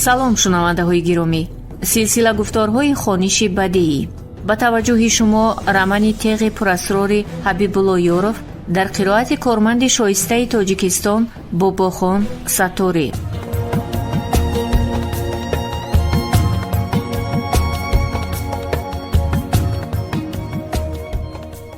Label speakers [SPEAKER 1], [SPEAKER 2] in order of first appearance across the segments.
[SPEAKER 1] салом шунавандаҳои гиромӣ. силсила гуфторҳои хониши бадиӣ. ба таваҷҷӯҳи шумо рамани теғи пурасрори Ҳабибулло Ёров дар қироати корманди шоистаи Тоҷикистон Бобохон Сатторӣ.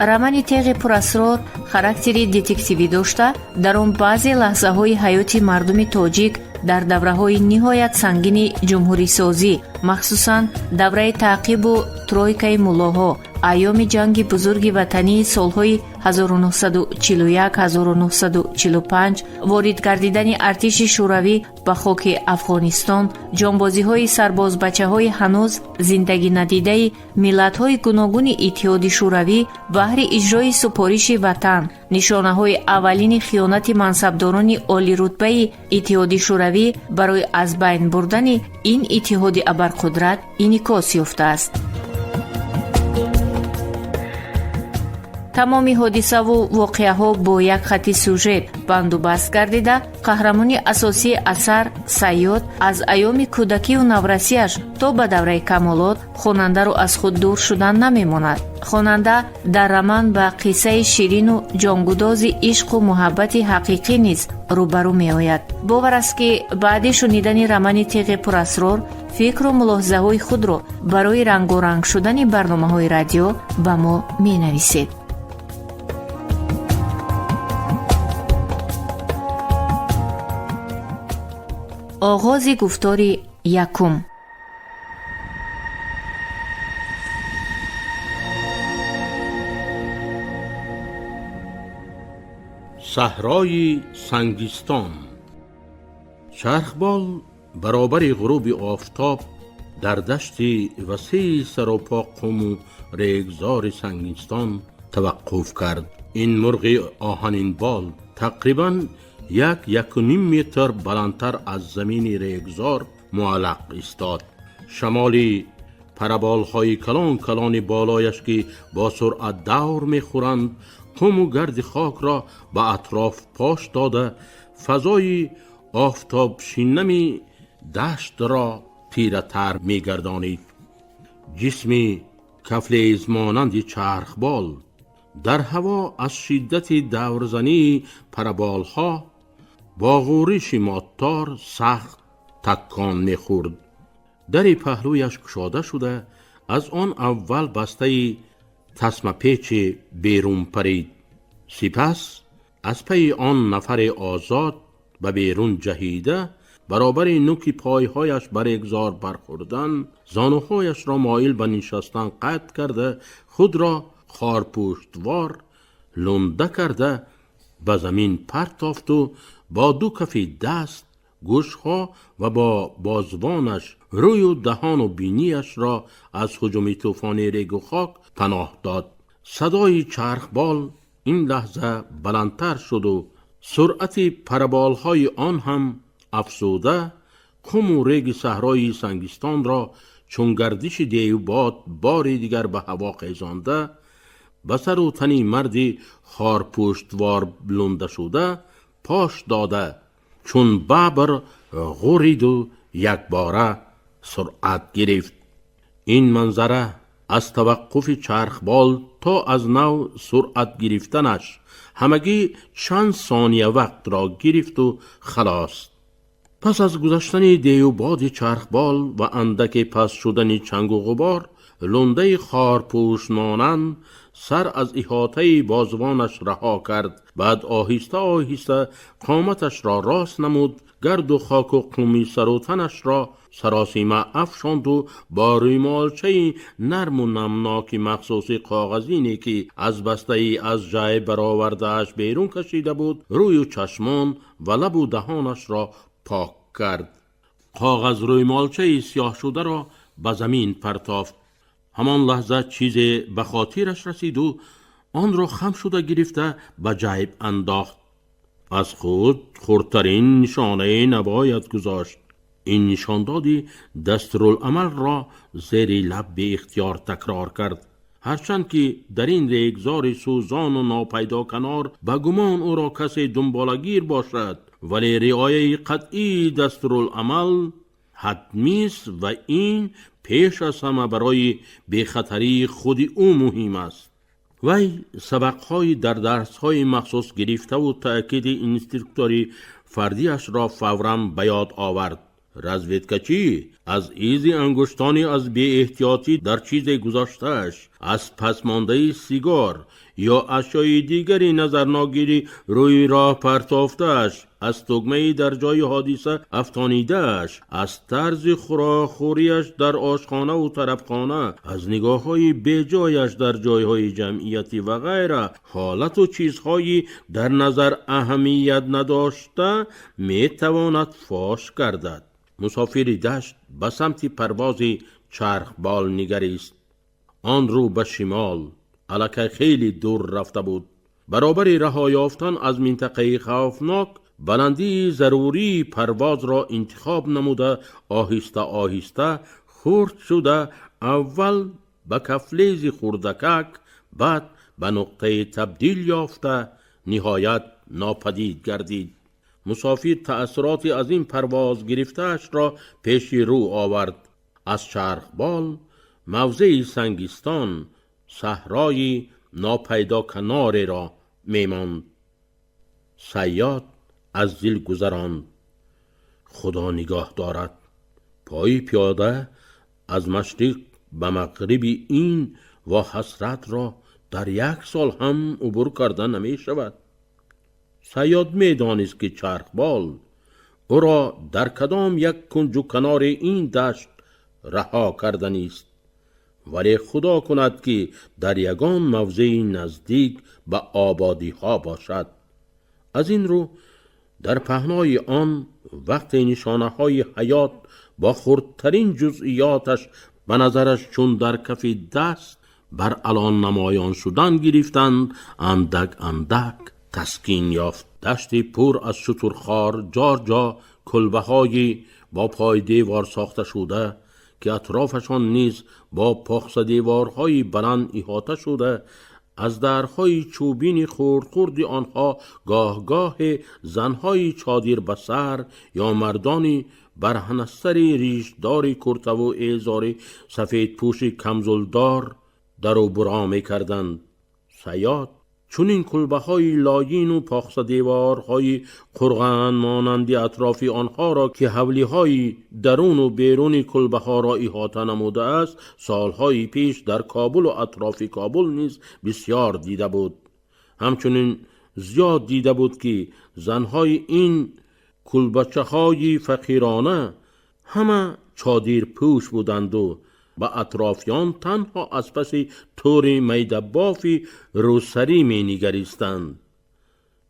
[SPEAKER 1] рамани теғи пурасрор характери детективӣ дошта, дар он баъзе лаҳзаҳои ҳаёти мардуми тоҷик дар давраҳои ниҳоят сангини ҷумҳурисозӣ, махсусан давраи таъқибу тройкаи муллоҳо, айёми ҷанги бузурги ватании солҳои 1941-1945, ворид гардидани артиши шӯравӣ ба хоки Афғонистон, ҷонбозиҳои сарбозбачаҳои ҳанӯз зиндагӣ надидаи миллатҳои гуногуни Иттиҳоди Шӯравӣ баҳри иҷрои супориши ватан, нишонаҳои аввалини хиёнати мансабдорони олирутбаи Иттиҳоди Шӯравӣ барои аз байн бурдани ин иттиҳоди абарқудрат инъикос ёфтааст. тамоми ҳодисаву воқеаҳо бо як хати сюжет бандубаст гардида, қаҳрамони асосии асар Саёд аз айёми кӯдакиву наврасиаш то ба давраи камолот хонандаро аз худ дур шудан намемонад. хонанда дар раман ба қиссаи ширину ҷонгудози ишқу муҳаббати ҳақиқӣ низ рӯбарӯ меояд. бовар аст ки баъди шунидани рамани теғи пурасрор фикру мулоҳизаҳои худро барои рангоранг шудани барномаҳои радио ба мо менависед. оғози гуфтори якум.
[SPEAKER 2] صحرای سنگیستان. چرخبال برابر غروب آفتاب در دشت وسیع سراپا قم و ریگزار سنگیستان توقف کرد. این مرغ آهنین بال تقریباً 1.5 متر بلندتر از زمین ریگزار معلق ایستاد. شمالی پربال‌های کلان کلان بالایش که با سرعت دور می‌خورند قم و گرد خاک را به اطراف پاش داده فضای آفتاب شینمی دشت را تیره تر می‌گردانید. جسمی کفلیز مانند چرخبال در هوا از شدت دورزنی پربال‌ها با غورش ماتار سخت تکان می‌خورد. در پهلویش گشاده شده از آن اول بسته تسمه پیچ بیرون پرید. سپس از پی آن نفر آزاد به بیرون جهیده برابر نوک پایهایش بر ریگزار برخوردن، زانوهایش را مایل به نشستن قطع کرده خود را خارپشتوار لنده کرده به زمین پرتافت و با دو کف دست گوشها و با بازوانش روی و دهان و بینیش را از هجوم طوفان ریگ و خاک پناه داد. صدای چرخبال این لحظه بلندتر شد و سرعت پربالهای آن هم افزوده قم و ریگ صحرای سنگیستان را چون گردش دیوباد باری دیگر به هوا خیزانده به سر و تنی مردی خارپشتوار بلنده شده پاش داده چون ببر غورید و یک باره سرعت گرفت. این منظره از توقف چرخبال تا از نو سرعت گرفتنش همگی چند ثانیه وقت را گرفت و خلاص. پس از گذشتن دیوباد چرخبال و اندک پس شدن چنگ و غبار، لنده خارپوش مانند سر از احاطه بازوانش رها کرد. بعد آهسته آهسته قامتش را راست نمود، گرد و خاک و قمی سر و تنش را سراسیمه افشاند و با ریمالچه نرم و نمناک مخصوص کاغذینی که از بسته ای از جای برآورده‌اش بیرون کشیده بود روی و چشمان و لب و دهانش را پاک کرد. کاغذ ریمالچه سیاه شده را به زمین پرتافت. همان لحظه چیزی به خاطرش رسید و آن را خم شده گرفته به جیب انداخت. از خود خردترین نشانه نباید گذاشت. این نشاندادی دستورالعمل را زیر لب به اختیار تکرار کرد. هرچند که در این ریگزار سوزان و ناپیدا کنار به گمان او را کسی دنبالگیر باشد، ولی رعایت قطعی دستورالعمل حتمی است و این پیش از همه برای بخطری خود او مهم است. وی سبق‌های در درس‌های مخصوص گرفته و تأکید اینسترکتوری فردیش را فوراً به یاد آورد. رزویدکچی از ایزی انگشتانی از بی احتیاطی در چیز گذاشتهش، از پسمانده سیگار یا اشیای دیگری نظرناگیری روی راه پرتافتهش، از تگمه‌ای در جای حادثه افشانیدهش، از طرز خوراک‌خوریش در آشخانه و طربخانه، از نگاه‌های بی‌جایش در جای‌های جمعیتی و غیره، حالت و چیزهایی در نظر اهمیت نداشته می‌تواند فاش گردد. مسافری دشت به سمت پرواز چرخبال نگریست. آن رو به شمال الکی خیلی دور رفته بود. برابر رها یافتن از منطقه خوفناک، بلندی ضروری پرواز را انتخاب نموده آهسته آهسته خرد شده، اول به کفلیز خردکک، بعد به نقطه تبدیل یافته نهایت ناپدید گردید. مسافر تأثیراتی از این پرواز گرفته‌اش را پیش رو آورد. از چرخبال موضع سنگستان صحرای ناپیدا کناری را میماند. صیاد از دل گذراند: خدا نگاه دارد. پای پیاده از مشرق به مغرب این و حسرت را در یک سال هم عبور کرده نمی شود. صیاد می دانست که چرخبال او را در کدام یک کنج و کنار این دشت رها کرده نیست، ولی خدا کند که در یگان موضع نزدیک به آبادی ها باشد. از این رو در پهنای آن وقت نشانه های حیات با خردترین جزئیاتش به نظرش چون در کف دست بر الان نمایان شدن گرفتند، اندک اندک تسکین یافت. دشت پر از شترخوار، جار جا کلبه های با پای دیوار ساخته شده که اطرافشان نیز با پاخص دیوارهای بلند احاطه شده، از درهای چوبین خرد آنها گاه گاه زنهای چادر به سر یا مردانی برهنستر ریشدار کرته و ایزار سفید پوش کمزلدار در و برا می کردند. صیاد چون این کلبه های لاین و پاخص دیوارهای قرغن مانند اطرافی آنها را که حولی های درون و بیرون کلبه ها را احاطه نموده است، سالهای پیش در کابل و اطراف کابل نیز بسیار دیده بود. همچنین زیاد دیده بود که زنهای این کلبچه های فقیرانه همه چادر پوش بودند و با اطرافیان تنها از پس طور میده بافی روسری می نگریستند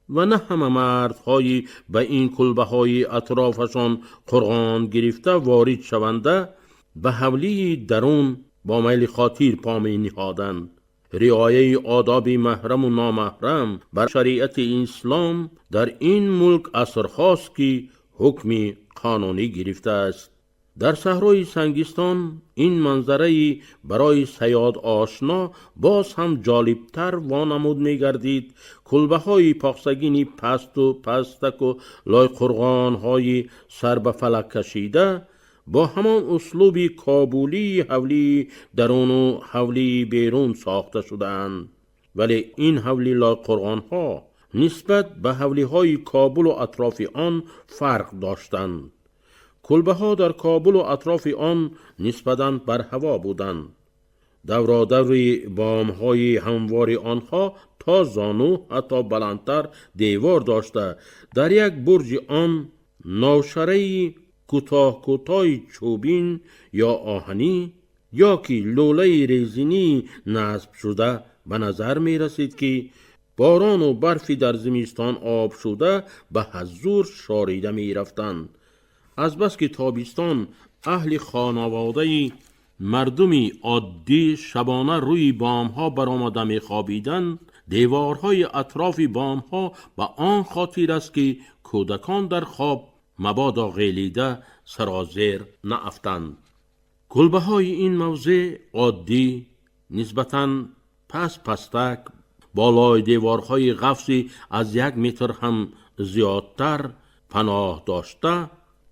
[SPEAKER 2] و نه همه مردهایی به این کلبه های اطرافشان قرآن گرفته وارد شونده به حولی درون با میل خاطر پا می نهادند. رعایه آداب محرم و نامحرم بر شریعت اسلام در این ملک اثر خاص که حکم قانونی گرفته است. در صحرای سنگستان این منظره برای صیاد آشنا باز هم جالبتر وانمود می گردید. کلبه های پاخسگینی پست و پستک و لای قرغان های سر به فلک کشیده با همان اسلوب کابولی حولی درون و حولی بیرون ساخته شدند، ولی این حولی لای قرغان ها نسبت به حولی های کابل و اطراف آن فرق داشتند. کلبه ها در کابل و اطراف آن نسبتاً بر هوا بودند. دورادور بام های هموار آنها تا زانو حتی بلندتر دیوار داشته. در یک برج آن نوشره کوتاه کوتاه چوبین یا آهنی یا که لوله رزینی نصب شده به نظر می رسید که باران و برفی در زمستان آب شده به حضور شاریده می رفتند. از بس که تابستان اهل خانواده مردمی عادی شبانه روی بامها برآمده می خوابیدند، دیوارهای اطراف بامها به آن خاطر است که کودکان در خواب مبادا غیلیده سرازیر نافتند. کلبه های این موضع عادی نسبتاً پستک بالای دیوارهای قفسی از 1 متر هم زیادتر پناه داشته،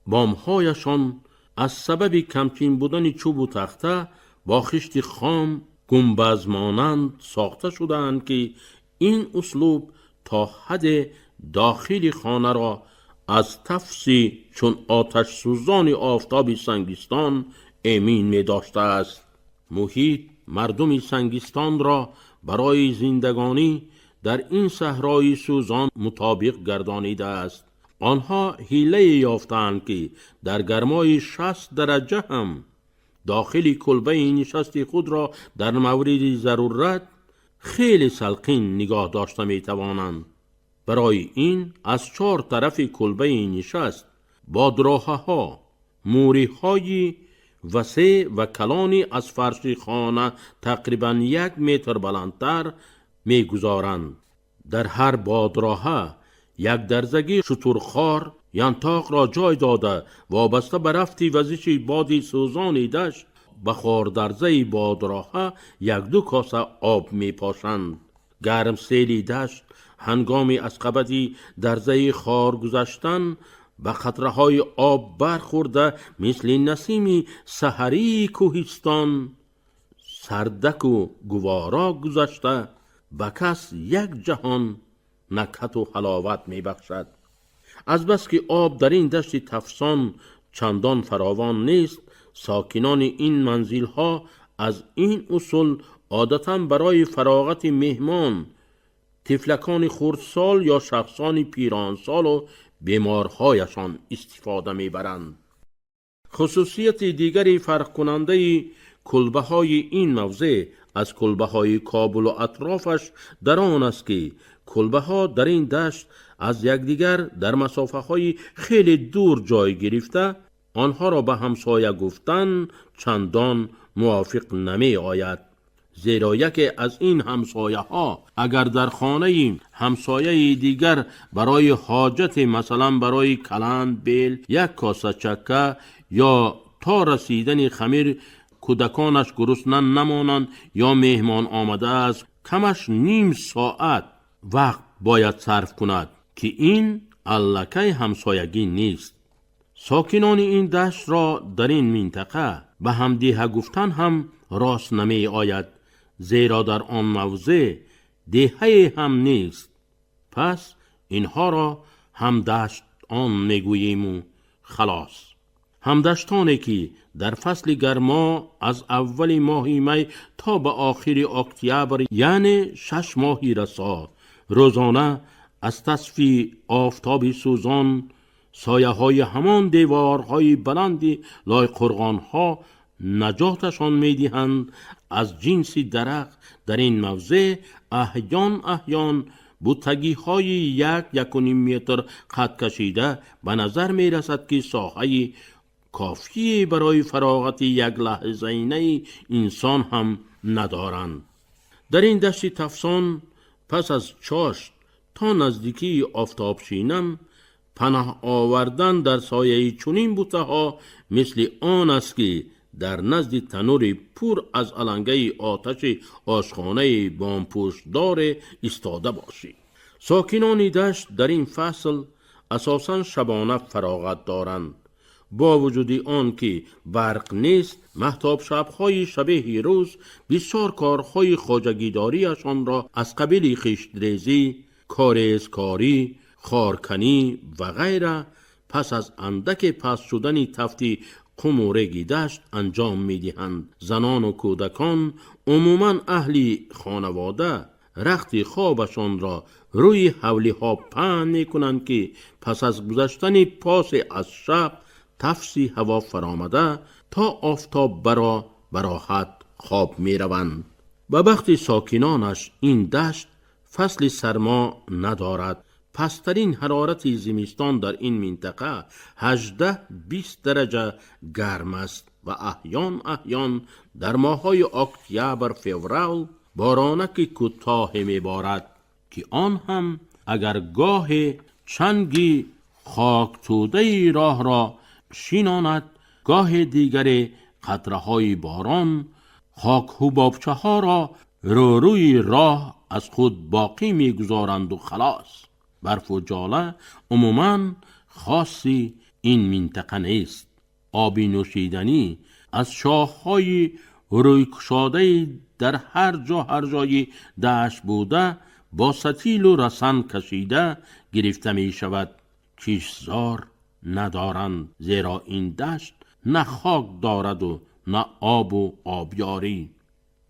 [SPEAKER 2] بامهایشان از سبب کمچین بودن چوب و تخته با خشت خام گنبد مانند ساخته شدند که این اسلوب تا حد داخل خانه را از تفسی چون آتش سوزان آفتاب سنگیستان امین می داشته است. محیط مردم سنگیستان را برای زندگانی در این صحرای سوزان مطابق گردانیده است. آنها حیله یافتند که در گرمای 60 درجه هم داخل کلبه نشست خود را در مورد ضرورت خیلی سلقین نگاه داشته می توانند. برای این از 4 طرف کلبه نشست بادراهه ها، موری های وسیع و کلانی از فرش خانه تقریباً 1 متر بلندتر می گذارند. در هر بادراهه 1 درزگی شترخوار ینتاق را جای داده وابسته به رفت وزش باد سوزان دشت به خار درزه بادراهه 1-2 کاسه آب می پاشند. گرم سیلی دشت هنگامی از قبضی درزه خار گذشتن به قطره های آب برخورده مثل نسیم سحری کوهستان سردک و گوارا گذشته به کس 1 جهان نکهت و حلاوت می بخشد. از بس که آب در این دشت تفسان چندان فراوان نیست، ساکنان این منزل ها از این اصول عادتاً برای فراغت مهمان، طفلکان خردسال یا شخصان پیرانسال و بیمارهایشان استفاده می برند. خصوصیت دیگری فرق کننده کلبه های این موضع از کلبه های کابل و اطرافش در آن است که کلبه ها در این دشت از یکدیگر در مسافه های خیلی دور جای گرفته آنها را به همسایه گفتن چندان موافق نمی آید. زیرا یکی از این همسایه ها اگر در خانه همسایه دیگر برای حاجت مثلا برای کلند بیل 1 کاسه چکه یا تا رسیدن خمیر کودکانش گرسنه نمانند یا مهمان آمده است کمش نیم ساعت وقت باید صرف کند که این الکه همسایگی نیست. ساکنان این دشت را در این منطقه به همدیه گفتن هم راست نمی آید، زیرا در آن موضع دهه هم نیست. پس اینها را همدشت آن میگوییم و خلاص. همدشتانی که در فصل گرما از اول ماه می تا به آخر اکتبر یعنی 6 ماهی رسا روزانه از تصفی آفتاب سوزان سایه های همان دیوارهای بلند لای قرغان ها نجاتشان می دهند از جنس درخت. در این موضع احیان بوتگی های 1-1.5 متر قد کشیده به نظر می رسد که ساحه کافی برای فراغت 1 لحظه انسان هم ندارند. در این دشت تفسان پس از چاشت تا نزدیکی آفتاب شینم پناه آوردن در سایه چنین بوته ها مثل آن است که در نزد تنور پر از علنگه آتش آشخانه بامپوشدار ایستاده باشی. ساکنان دشت در این فصل اساساً شبانه فراغت دارند. با وجود آن که برق نیست، مهتاب شب‌های شبیه روز بسیار کارهای خواجگیداریشان را از قبیل خشت‌ریزی، کاریزکاری، خارکنی و غیره پس از اندک پس شدن تفتی قم و رگ دشت انجام می دهند. زنان و کودکان عموماً اهل خانواده رخت خوابشان را روی حولی ها پهن می کنند که پس از گذشتن پاس از شب تفسی هوا فرامده تا آفتاب براحت خواب می روند. به بخت ساکنانش این دشت فصل سرما ندارد. پسترین حرارت زمستان در این منطقه 18-20 درجه گرم است و احیان در ماه‌های اکتبر فوریه بارانک کوتاه میبارد که آن هم اگر گاه چنگی خاک توده راه را شیناند، گاه دیگر قطره‌های باران خاک حبابچه ها را روی راه از خود باقی میگذارند و خلاص. برف و جاله عموماً خاصی این منطقه نیست. آبی نوشیدنی از شاخهای روی کشاده در هر جای دشت بوده با ستیل و رسن کشیده گرفته می شود. کشتزار ندارند، زیرا این دشت نه خاک دارد و نه آب و آبیاری.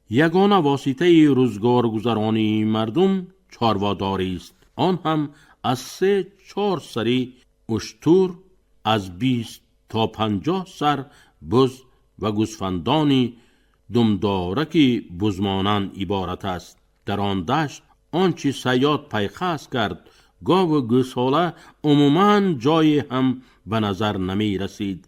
[SPEAKER 2] یگانه واسطه روزگار گذرانی مردم چارواداری است، آن هم از 3-4 سری اشتر، از 20 تا 50 سر بز و گوسفندانی دمدارک بزمانند عبارت است. در آن دشت آنچه صیاد پیخست کرد، گاو و گوساله عموماً جای هم به نظر نمی رسید.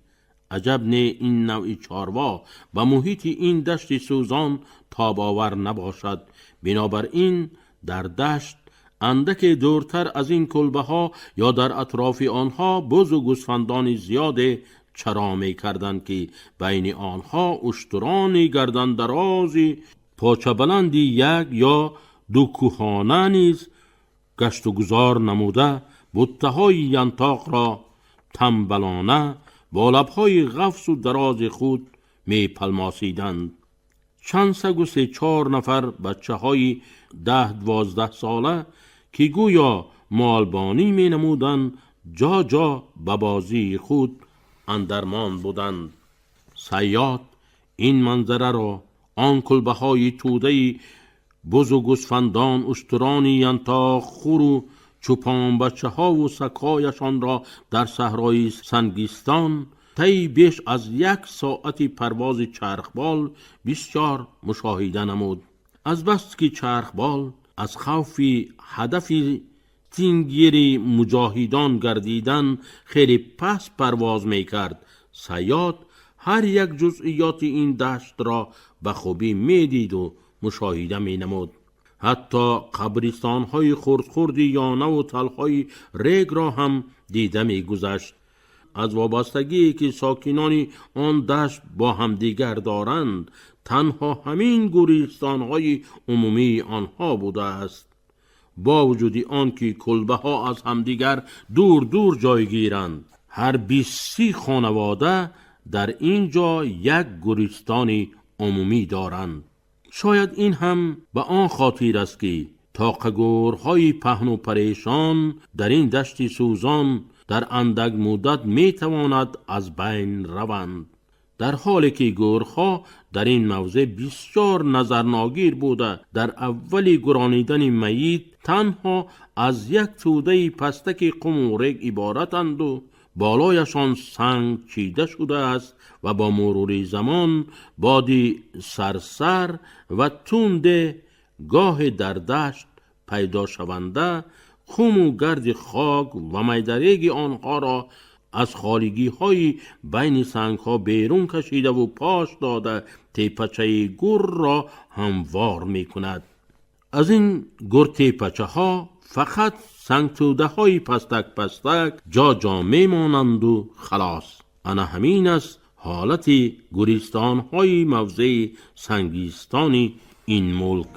[SPEAKER 2] عجب نه این نوع چاروا و محیط این دشت سوزان تاب آور نباشد. بنابراین در دشت اندک دورتر از این کلبه ها یا در اطراف آنها بز و گوسفندان زیاد چرا می کردند که بین آنها اشتران گردن درازی پاچه بلندی 1 یا 2 کوهانه نیز گشت و گذار نموده بطه های ینتاق را تنبلانه با لبهای غفص و دراز خود می پلماسیدند. چند سگ و 3-4 نفر بچه های 10-12 ساله که گویا مالبانی می نمودند جا جا به بازی خود اندرمان بودند. صیاد این منظره را، آن کلبه های توده بز و گوسفندان، اشترانی ینتاق خور و چوپان بچه ها و سگ‌هایشان را در صحرای سنگیستان طی بیش از 1 ساعت پرواز چرخبال بسیار مشاهده نمود. از بس که چرخبال از خوف هدف تینگیر مجاهدان گردیدن خیلی پس پرواز می کرد، صیاد هر یک جزئیات این دشت را به خوبی می دید و مشاهده می نمود. حتی قبرستان های خرد یانه و تل های ریگ را هم دیده می گذشت. از وابستگی که ساکنان آن دشت با همدیگر دارند، تنها همین گورستان های عمومی آنها بوده است. با وجود آن که کلبه ها از همدیگر دور دور جای گیرند، هر 20 خانواده در اینجا یک گورستان عمومی دارند. شاید این هم به آن خاطر است که تاقه‌گورهای پهن و پریشان در این دشت سوزان در اندک مدت می تواند از بین روند، در حالی که گورها در این موضع بسیار نظرناگیر بوده. در اول گرانیدن میت تنها از یک توده پستک قم و ریگ عبارتند و بالایشان سنگ چیده شده است و با مرور زمان بادی سرسر و تند گاه در دشت پیدا شونده خم و گرد خاک و میدریگ آنها را از خالگی های بین سنگ ها بیرون کشیده و پاش داده تیپچه گر را هموار می کند. از این گر تیپچه ها فقط سنگ توده های پستک جا جا می مانند و خلاص. انا همین است حالت گورستان های موضع سنگیستانی این ملک.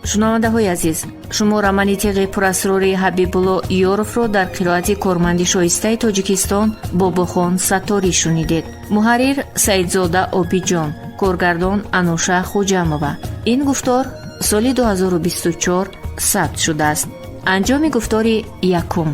[SPEAKER 1] شنونده های عزیز، شما романи тиғи пурасрори ҳабибулло ёровро дар қироати корманди шоистаи тоҷикистон бобохон сатторӣ шунидед. муҳаррир саидзода обиҷон, коргардон ануша хуҷамова. ин гуфтор соли 2024 сабт шудааст. анҷоми гуфтори якум.